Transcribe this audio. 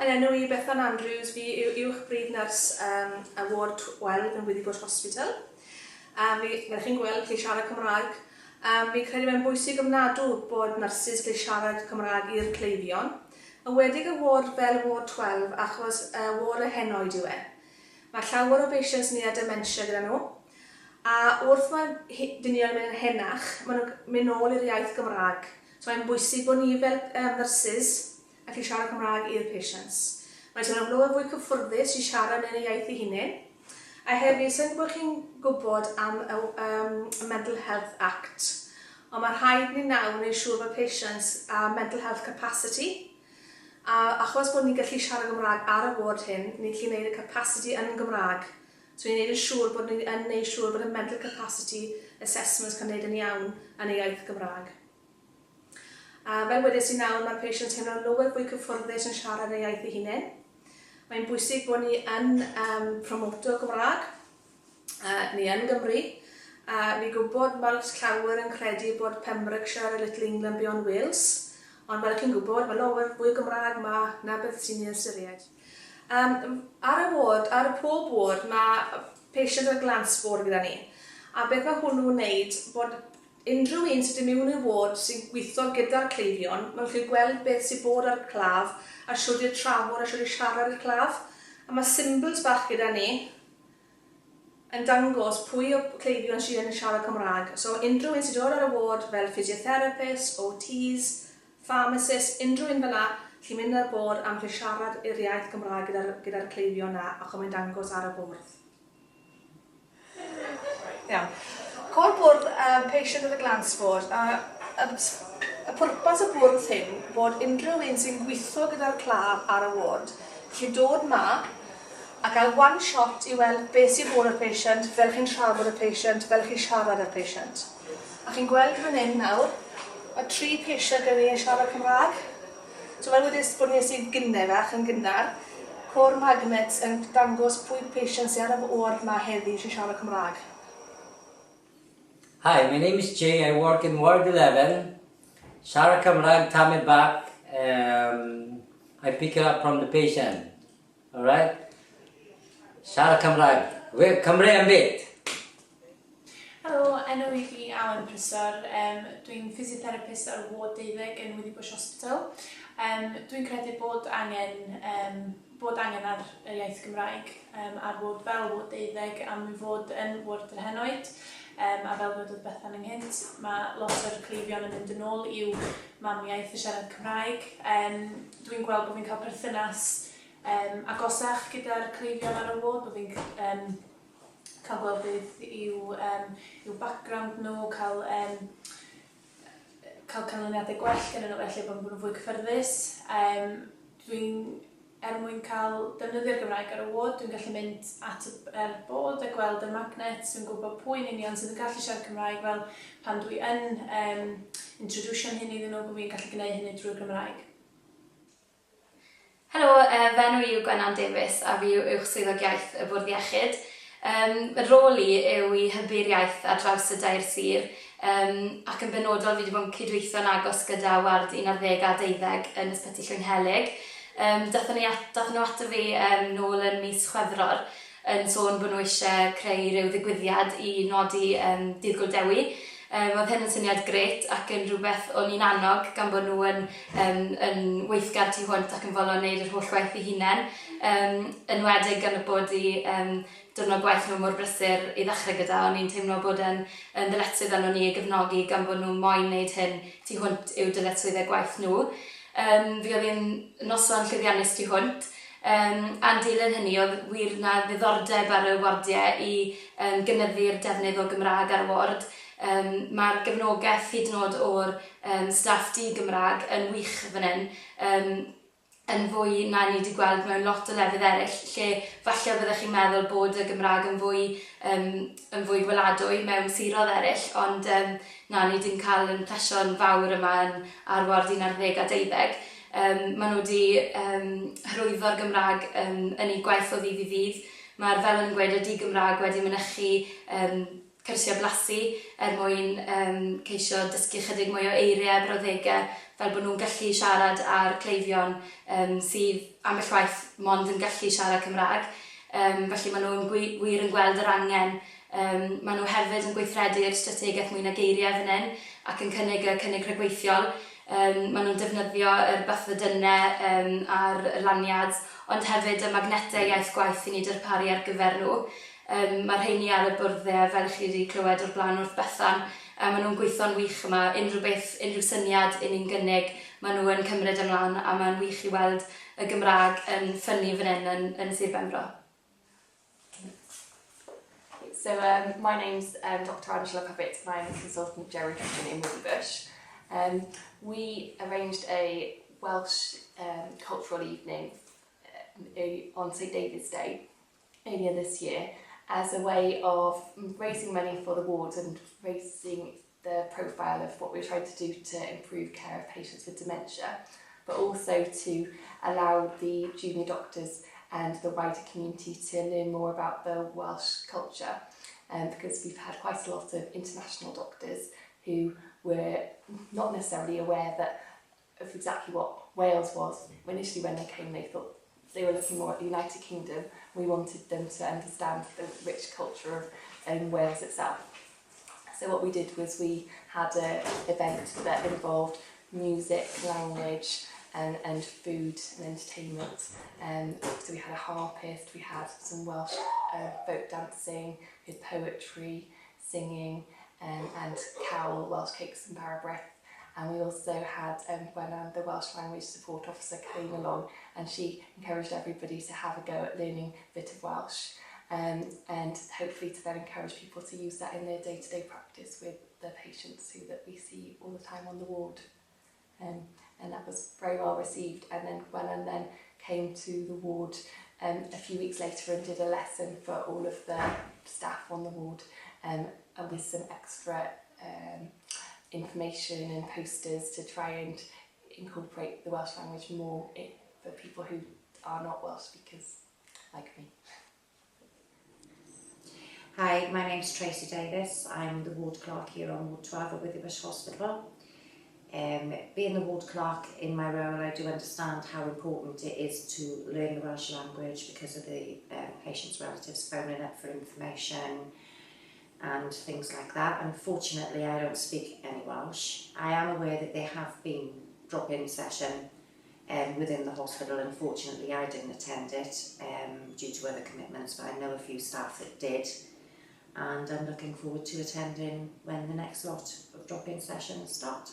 yn enw I Bethan Andrews, fi yw'ch brif nyrs y Ward 12 yn Bwrdd Hospital. Fel chi'n gweld, lle siarad Cymraeg. Fi'n credu mae'n bwysig ymnadw bod nyrsys lle siarad Cymraeg i'r cleifion. Yn wedig y ward fel Ward 12 achos ward y henoed yw e. Mae llawer o patients ni a dementia gyda nhw. A wrth mae dynion yn mynd yn henach, maen nhw'n mynd nôl i'r iaith Gymraeg. So mae'n bwysig bod ni fel nyrsys ac i siarad Cymraeg i'r patients. Mae'n teimlo'n fwy fwy cyffwrddus i siarad yn ei iaith ei hunain. A hefyd, sy'n bod chi'n gwybod am y Mental Health Act. Ond mae rhaid ni nawr wneud siŵr bod patients a mental health capacity. A achos bod ni'n gallu siarad Gymraeg ar y ward hyn, ni'n gallu gwneud y capacity yn Gymraeg. So ni'n gwneud yn siŵr bod ni'n gwneud siŵr bod y mental capacity assessments cael gwneud yn iawn yn ei iaith Gymraeg. Fel wedes I nawr, mae'r patients hyn o'n lower fwy cyffwrddus yn siarad ei iaith ei hunain. Mae'n bwysig bod ni yn promoto Gymraeg, ni yn Gymru. Fi gwybod mae'r llawer yn credu bod Pembrokeshire a Little England beyond Wales. Ond fel chi'n gwybod, mae lower fwy Gymraeg na beth sy'n ei ystyried. Ar y pob ward, mae patient ar glansford gyda ni. A beth mae hwnnw'n wneud bod unrhyw un sydd yn mewn i'r ward sy'n gweithio gyda'r cleifion, mae'n gallu gweld beth sy'n bod ar y claf a siwr i'r trafod a siwr i siarad i'r claf. A mae symbols bach gyda ni yn dangos pwy o cleifion sydd yn siarad Cymraeg. So unrhyw un sy'n dod ar y ward fel physiotherapist, OTs, pharmacist, unrhyw un fel yna, chi'n mynd ar bord am gallu siarad i'r iaith Gymraeg gyda'r cleifion yna ac o'n dangos ar y bwrdd. Iawn. Col bwrdd patient yn y glansford, y pwrpas y bwrdd hyn bod unrhyw un sy'n gweithio gyda'r claf ar y ward gallu dod yma a cael one shot I weld beth sy'n bod y patient, fel chi'n trafod y patient, fel chi'n siarad y patient. A chi'n gweld fan hyn nawr, mae 3 patient gyda ni yn siarad Cymraeg. So fel wedi bod ni sy'n gynnau fach yn gynnar, cor magnets yn dangos pwy patient sy'n ar y ward yma heddi sy'n siarad Cymraeg. Hi, my name is Jay. I work in Ward 11. Siarad Cymraeg, tam it back. I pick it up from the patient. Alright? Siarad Cymraeg. Cymru am bit. Helo, enw I fi Alan Prysor. Dwi'n physiotherapist ar Ward 12 yn Welsh Hospital. Dwi'n credu bod angen ar y iaith Gymraeg ar ward fel Ward 12 am i fod yn ward yr henoed. A fel wedodd Bethan ynghynt, mae lot o'r cleifion yn mynd yn ôl i'w mamiaeth y siarad Cymraeg. Dwi'n gweld bod fi'n cael perthynas agosach gyda'r cleifion ar y ward, bod fi'n cael gweld beth i'w background nhw, cael canlyniadau gwell gyda nhw felly bod nhw'n fwy cyffyrddus. Mwyn cael defnyddio'r Gymraeg ar y ward, dwi'n gallu mynd at y bod a gweld y magnets, dwi'n gwybod pwy'n union sydd yn gallu siarad Cymraeg fel pan dwi yn introduction hyn iddyn nhw bod fi'n gallu gwneud hynny drwy'r Gymraeg. Helo, fe enw I yw Gwennan Davies a fi yw uwchswyddog iaith y Bwrdd Iechyd. Y rôl I yw I hybu'r iaith ar draws y dair sir ac yn benodol fi wedi bod yn cydweithio'n agos gyda ward 11 a 12 yn Ysbyty Llwynhelig. Dath nhw ato fi nôl yn mis Chwefror yn sôn bod nhw eisiau creu rhyw ddigwyddiad I nodi dydd Gwldewi. Oedd hyn yn syniad gret ac yn rhywbeth o'n i'n annog gan bod nhw yn weithgar tu hwnt ac yn fodlon wneud yr holl gwaith eu hunain. Yn wedig gan y bod diwrnod gwaith nhw mor brysur I ddechrau gyda, o'n i'n teimlo bod yn ddyletswydd arno ni gefnogi gan bod nhw moyn wneud hyn tu hwnt i'w dyletswyddau gwaith nhw. Fi oedd hi'n noson llwyddiannus tu hwnt. A'n dilyn hynny, oedd wir na ddiddordeb ar y wardiau I gynyddu'r defnydd o Gymraeg ar y ward. Mae'r gefnogaeth hyd yn oed o'r staff di-Gymraeg yn wych fan hyn. Yn fwy na ni wedi gweld mewn lot o lefydd eraill, lle falle byddech chi'n meddwl bod y Gymraeg yn fwy gweladwy mewn siroedd eraill, ond na ni wedi'n cael yn plesio'n fawr yma ar ward 11 a 12. Maen nhw wedi hyrwyddo'r Gymraeg yn ei gwaith o ddydd I ddydd. Mae'r fel yn gweud y di-Gymraeg wedi mynychu cyrsio blasu mwyn ceisio dysgu chydig mwy o eiriau brawddegau fel bod nhw'n gallu siarad ar cleifion sydd ambell waith mond yn gallu siarad Cymraeg. Felly maen nhw'n wir yn gweld yr angen. Maen nhw hefyd yn gweithredu'r strategaeth mwy na geiriau fan hyn ac yn cynnig y cynnig rhagweithiol. Maen nhw'n defnyddio y bythfedynau a'r laniads, ond hefyd y magnetau iaith gwaith i ni darparu ar gyfer nhw. Mae'r rheini ar y bwrddau fel chi wedi clywed o'r blaen wrth Bethan. Maen nhw'n gweithio'n wych yma, unrhyw syniad i ni'n gynnig, maen nhw yn cymryd ymlaen a mae'n wych i weld y Gymraeg yn ffynnu fan hyn yn Sir Benfro. So my name's Dr. Angela Puppet and I'm a consultant geriatrician in Welsh. We arranged a Welsh cultural evening on St David's Day earlier this year as a way of raising money for the ward and raising the profile of what we're trying to do to improve care of patients with dementia, but also to allow the junior doctors and the wider community to learn more about the Welsh culture, because we've had quite a lot of international doctors who were not necessarily aware of exactly what Wales was. Initially when they came, they thought they were looking more at the United Kingdom. We wanted them to understand the rich culture of Wales itself. So what we did was we had an event that involved music, language and food and entertainment. So we had a harpist, we had some Welsh folk dancing, we had poetry, singing and cawl, Welsh cakes and parabrith. And we also had Gwobr, the Welsh language support officer, came along and she encouraged everybody to have a go at learning a bit of Welsh and hopefully to then encourage people to use that in their day-to-day practice with the patients that we see all the time on the ward. And that was very well received. And then Gwobr then came to the ward a few weeks later and did a lesson for all of the staff on the ward and with some extra information and posters to try and incorporate the Welsh language more for people who are not Welsh speakers like me. Hi, my name's Tracy Davis. I'm the ward clerk here on Ward 12 at Withybush Hospital. Being the ward clerk in my role, I do understand how important it is to learn the Welsh language because of the patients' relatives phoning up for information and things like that. Unfortunately, I don't speak any Welsh. I am aware that there have been drop-in sessions within the hospital. Unfortunately, I didn't attend it due to other commitments, but I know a few staff that did. And I'm looking forward to attending when the next lot of drop-in sessions start.